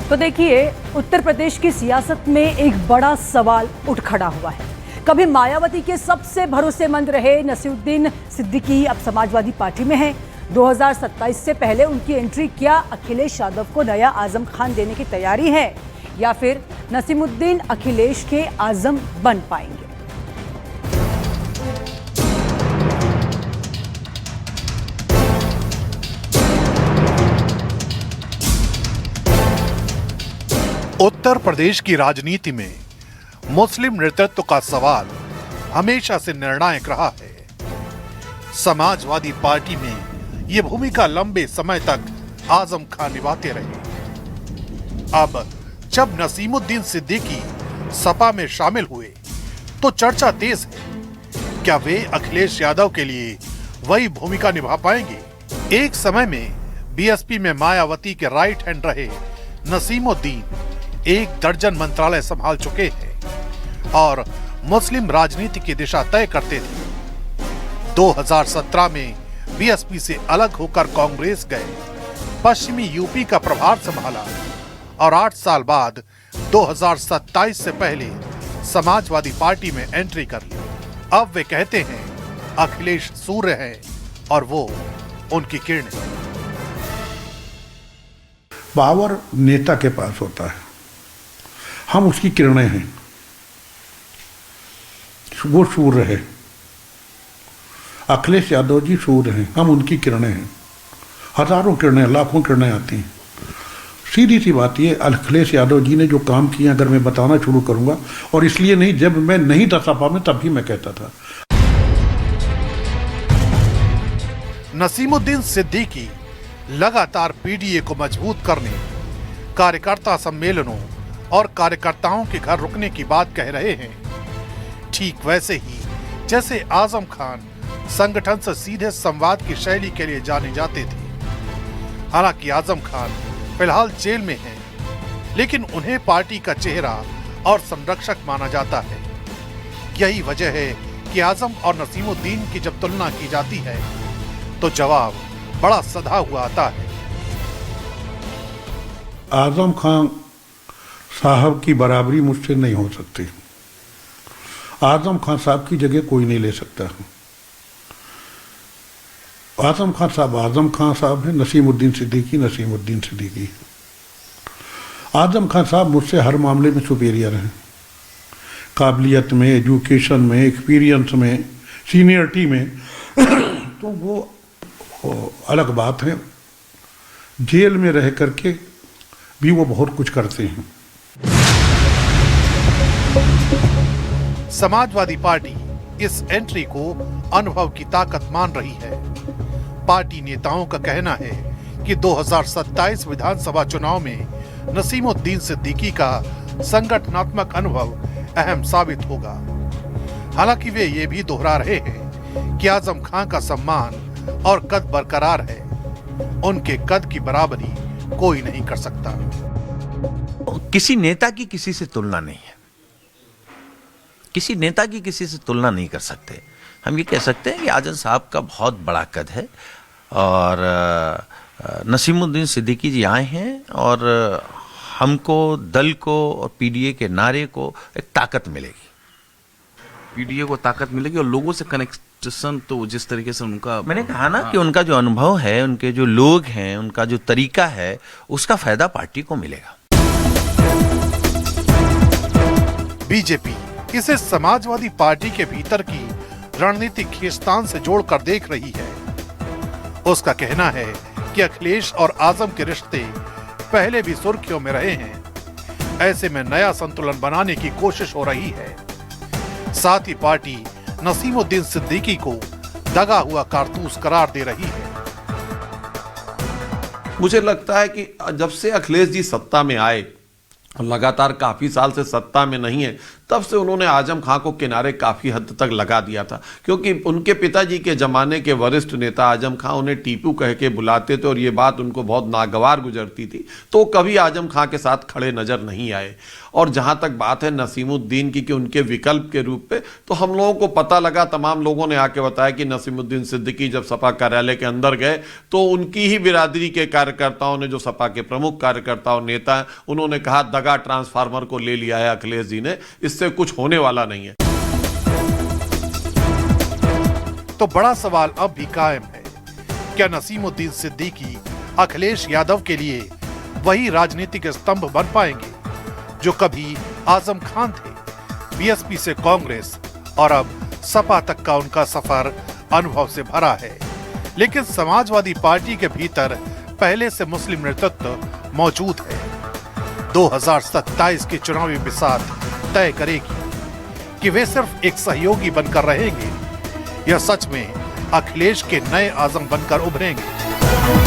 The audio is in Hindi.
तो देखिए, उत्तर प्रदेश की सियासत में एक बड़ा सवाल उठ खड़ा हुआ है। कभी मायावती के सबसे भरोसेमंद रहे नसीरुद्दीन सिद्दीकी अब समाजवादी पार्टी में हैं। 2027 से पहले उनकी एंट्री क्या अखिलेश यादव को नया आजम खान देने की तैयारी है, या फिर नसीमुद्दीन अखिलेश के आजम बन पाएंगे? उत्तर प्रदेश की राजनीति में मुस्लिम नेतृत्व का सवाल हमेशा से निर्णायक रहा है। समाजवादी पार्टी में यह भूमिका लंबे समय तक आजम खान निभाते रहे। अब जब नसीमुद्दीन सिद्दीकी सपा में शामिल हुए तो चर्चा तेज है, क्या वे अखिलेश यादव के लिए वही भूमिका निभा पाएंगे? एक समय में बीएसपी में मायावती के राइट हैंड रहे नसीमुद्दीन 1 दर्जन मंत्रालय संभाल चुके हैं और मुस्लिम राजनीति की दिशा तय करते थे। 2017 में बीएसपी से अलग होकर कांग्रेस गए, पश्चिमी यूपी का प्रभार संभाला और 8 साल बाद 2027 से पहले समाजवादी पार्टी में एंट्री कर ली। अब वे कहते हैं अखिलेश सूर्य हैं और वो उनकी किरणें। पावर नेता के पास होता है, हम उसकी किरणें हैं। वो सूर्य है, अखिलेश यादव जी सूर्य हैं, हम उनकी किरणें हैं। हजारों किरणें, लाखों किरणें आती हैं। सीधी सी बात ये, अखिलेश यादव जी ने जो काम किया अगर मैं बताना शुरू करूंगा, और इसलिए नहीं, जब मैं नहीं था सपा में तब भी मैं कहता था। नसीमुद्दीन सिद्दीकी लगातार पीडीए को मजबूत करने, कार्यकर्ता सम्मेलनों और कार्यकर्ताओं के घर रुकने की बात कह रहे हैं। ठीक वैसे ही जैसे आजम खान संगठन से सीधे संवाद की शैली के लिए जाने जाते थे। हालांकि आजम खान फिलहाल जेल में हैं, लेकिन उन्हें पार्टी का चेहरा और संरक्षक माना जाता है। यही वजह है कि आजम और नसीमुद्दीन की जब तुलना की जाती है तो जवाब बड़ा सधा हुआ आता है। आजम खान साहब की बराबरी मुझसे नहीं हो सकती। आजम खान साहब की जगह कोई नहीं ले सकता। आजम खान साहब है, नसीमुद्दीन सिद्दीकी। आजम खान साहब मुझसे हर मामले में सुपीरियर हैं, काबिलियत में, एजुकेशन में, एक्सपीरियंस में, सीनियरिटी में। तो वो अलग बात है। जेल में रह करके भी वो बहुत कुछ करते हैं। समाजवादी पार्टी इस एंट्री को अनुभव की ताकत मान रही है। पार्टी नेताओं का कहना है कि 2027 विधानसभा चुनाव में नसीमुद्दीन सिद्दीकी का संगठनात्मक अनुभव अहम साबित होगा। हालांकि वे ये भी दोहरा रहे हैं कि आजम खान का सम्मान और कद बरकरार है, उनके कद की बराबरी कोई नहीं कर सकता। किसी नेता की किसी से तुलना नहीं है, किसी नेता की किसी से तुलना नहीं कर सकते। हम ये कह सकते हैं कि आजम साहब का बहुत बड़ा कद है और नसीमुद्दीन सिद्दीकी जी आए हैं और हमको, दल को और पीडीए के नारे को एक ताकत मिलेगी। पीडीए को ताकत मिलेगी और लोगों से कनेक्शन, तो जिस तरीके से उनका, मैंने कहा ना कि उनका जो अनुभव है, उनके जो लोग हैं, उनका जो तरीका है, उसका फायदा पार्टी को मिलेगा। बीजेपी इसे समाजवादी पार्टी के भीतर की रणनीतिक खींचतान से जोड़कर देख रही है। उसका कहना है कि अखिलेश और आजम के रिश्ते पहले भी सुर्खियों में रहे हैं। ऐसे में नया संतुलन बनाने की कोशिश हो रही है। साथ ही पार्टी नसीमुद्दीन सिद्दीकी को दगा हुआ कारतूस करार दे रही है। मुझे लगता है कि जब से अखिलेश जी सत्ता में आए लगातार काफ़ी साल से सत्ता में नहीं है, तब से उन्होंने आजम खां को किनारे काफ़ी हद तक लगा दिया था, क्योंकि उनके पिताजी के ज़माने के वरिष्ठ नेता आजम खां उन्हें टीपू कह के बुलाते थे और ये बात उनको बहुत नागवार गुजरती थी, तो कभी आजम खां के साथ खड़े नज़र नहीं आए। और जहाँ तक बात है नसीमुद्दीन की कि उनके विकल्प के रूप पे, तो हम लोगों को पता लगा, तमाम लोगों ने आके बताया कि नसीमुद्दीन सिद्दीकी जब सपा कार्यालय के अंदर गए तो उनकी ही बिरादरी के कार्यकर्ताओं ने, जो सपा के प्रमुख कार्यकर्ता और नेता हैं, उन्होंने कहा दगा ट्रांसफार्मर को ले लिया है अखिलेश जी ने, इससे कुछ होने वाला नहीं है। तो बड़ा सवाल अब भी कायम है, क्या नसीमुद्दीन सिद्दीकी अखिलेश यादव के लिए वही राजनीतिक स्तंभ बन पाएंगे जो कभी आजम खान थे? बीएसपी से कांग्रेस और अब सपा तक का उनका सफर अनुभव से भरा है, लेकिन समाजवादी पार्टी के भीतर पहले से मुस्लिम नेतृत्व मौजूद है। 2027 की चुनावी बिसात तय करेगी कि वे सिर्फ एक सहयोगी बनकर रहेंगे या सच में अखिलेश के नए आजम बनकर उभरेंगे।